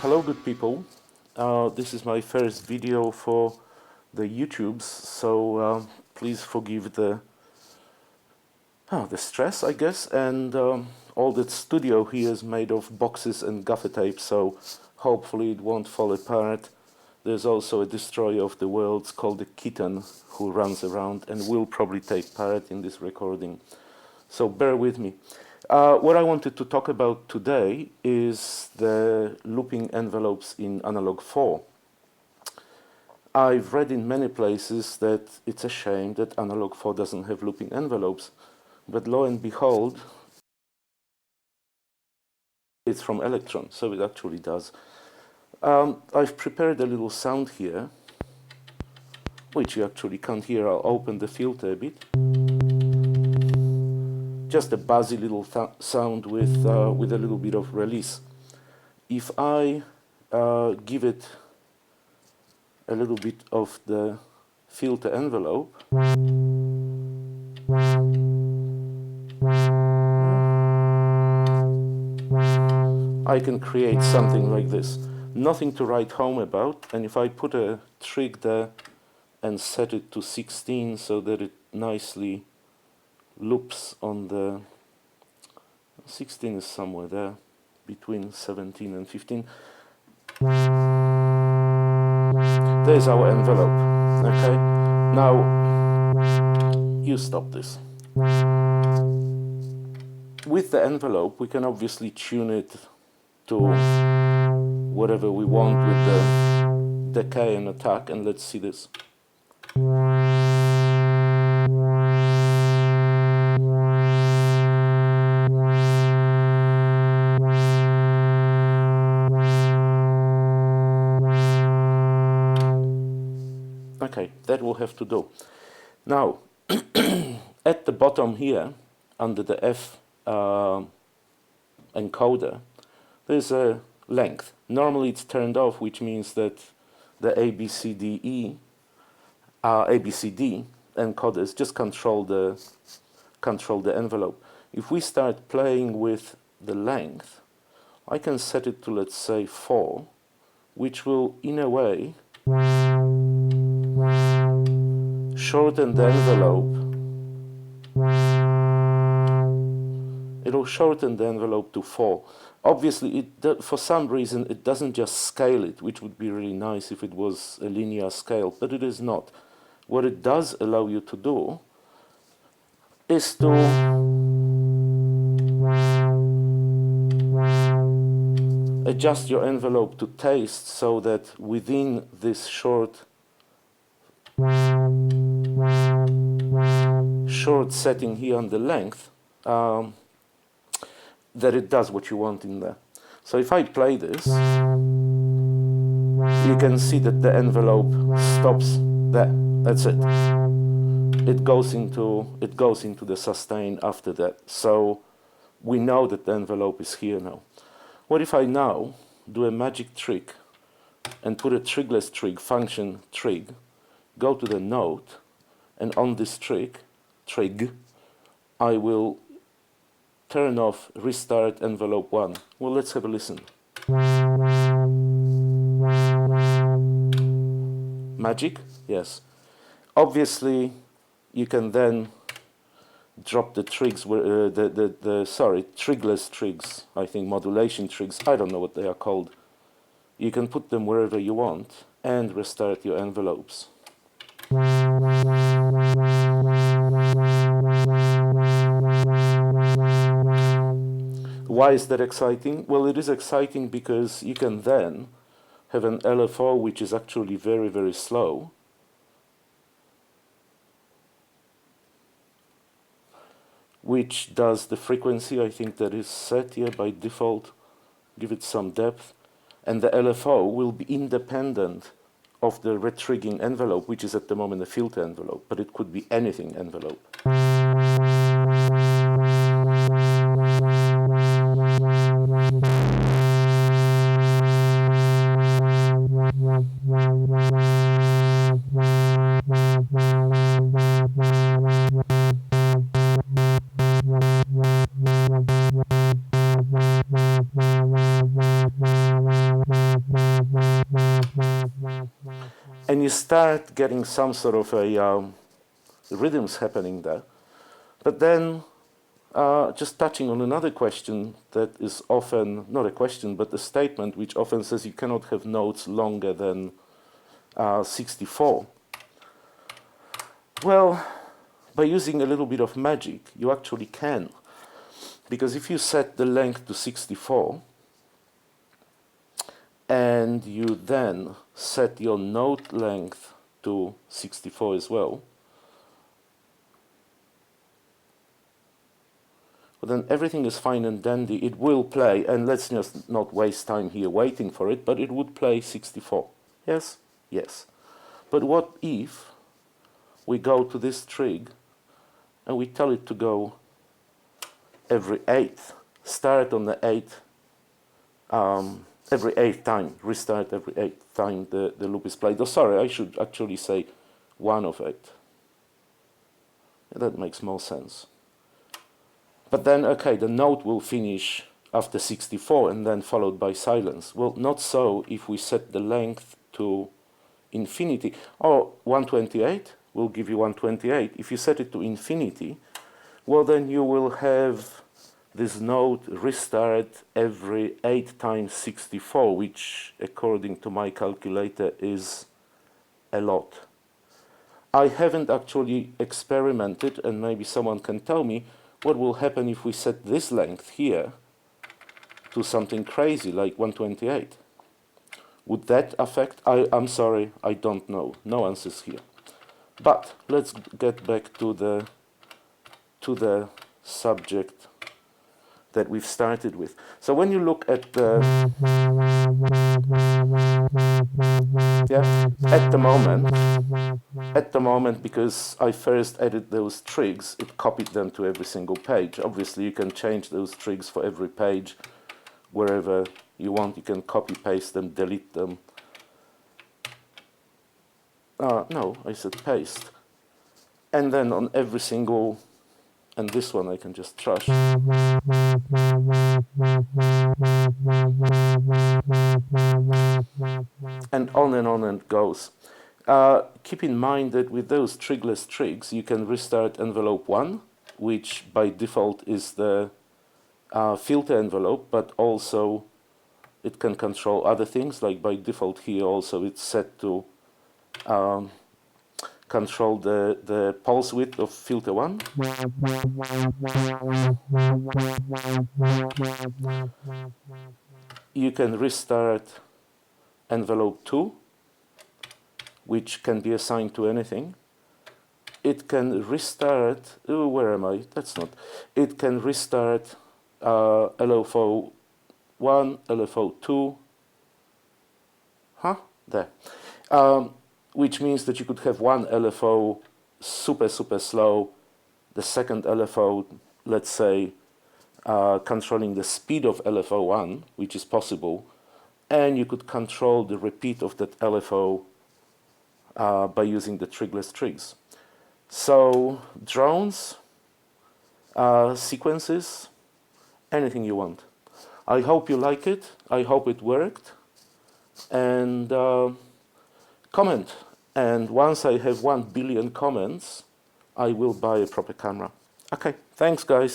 Hello good people, this is my first video for the YouTubes, so please forgive the stress, I guess, and all the studio here is made of boxes and gaffer tape, so hopefully it won't fall apart. There's also a destroyer of the worlds called the Kitten who runs around and will probably take part in this recording, so bear with me. What I wanted to talk about today is the looping envelopes in analog 4. I've read in many places that it's a shame that analog 4 doesn't have looping envelopes, but lo and behold, it's from Electron, so it actually does. I've prepared a little sound here, which you actually can't hear. I'll open the filter a bit. Just a buzzy little sound with a little bit of release. If I give it a little bit of the filter envelope, I can create something like this. Nothing to write home about, and if I put a trig there and set it to 16 so that it nicely loops on the 16 is somewhere there between 17 and 15. There's our envelope. Okay, now you stop this. With the envelope we can obviously tune it to whatever we want with the decay and attack, and let's see this. Okay, that will have to do. Now, at the bottom here, under the F encoder, there's a length. Normally it's turned off, which means that the ABCD encoders just control the envelope. If we start playing with the length, I can set it to, let's say, 4, which will, in a way, shorten the envelope. It'll shorten the envelope to 4. Obviously, for some reason, it doesn't just scale it, which would be really nice if it was a linear scale, but it is not. What it does allow you to do is to adjust your envelope to taste so that within this short setting here on the length, that it does what you want in there. So if I play this, you can see that the envelope stops there. That's it. It goes into the sustain after that. So we know that the envelope is here now. What if I now do a magic trick and put a trigless trig, function trig, go to the note, and on this trig, I will turn off restart envelope 1. Well, let's have a listen. Magic? Yes. Obviously, you can then drop the trigs, trigless trigs, I think modulation trigs, I don't know what they are called. You can put them wherever you want and restart your envelopes. Why is that exciting? Well, it is exciting because you can then have an LFO which is actually very, very slow, which does the frequency, I think, that is set here by default, give it some depth, and the LFO will be independent of the retrigging envelope, which is at the moment a filter envelope, but it could be anything envelope. and you start getting some sort of a rhythms happening there. But then, just touching on another question that is often, not a question, but a statement which often says you cannot have notes longer than 64. Well, by using a little bit of magic, you actually can. Because if you set the length to 64, and you then set your note length to 64 as well, then everything is fine and dandy. It will play, and let's just not waste time here waiting for it, but it would play 64. Yes? Yes. But what if we go to this trig and we tell it to go every 8th, start on the 8th, every 8th time, restart every 8th time the loop is played. Oh, sorry, I should actually say 1 of 8. That makes more sense. But then, okay, the note will finish after 64 and then followed by silence. Well, not so if we set the length to infinity. Or 128 will give you 128. If you set it to infinity, well, then you will have this note restart every 8 times 64, which, according to my calculator, is a lot. I haven't actually experimented, and maybe someone can tell me what will happen if we set this length here to something crazy like 128. Would that affect? I'm sorry, I don't know. No answers here. But let's get back to the subject that we've started with. So when you look at the at the moment, because I first added those trigs, it copied them to every single page. Obviously, you can change those trigs for every page wherever you want. You can copy paste them, delete them. No, I said paste. And then on every single, and this one I can just trash. And on it goes. Keep in mind that with those trigless trigs, you can restart envelope 1, which by default is the filter envelope, but also it can control other things, like by default here also it's set to control the pulse width of filter 1. You can restart envelope 2, which can be assigned to anything. It can restart, where am I? That's not. It can restart LFO 1, LFO 2. There. Which means that you could have one LFO super slow, the second LFO, let's say, controlling the speed of LFO 1, which is possible, and you could control the repeat of that LFO by using the trigless trigs. So drones, sequences, anything you want. I hope you like it. I hope it worked. And comment. And once I have 1 billion comments, I will buy a proper camera. Okay, thanks guys.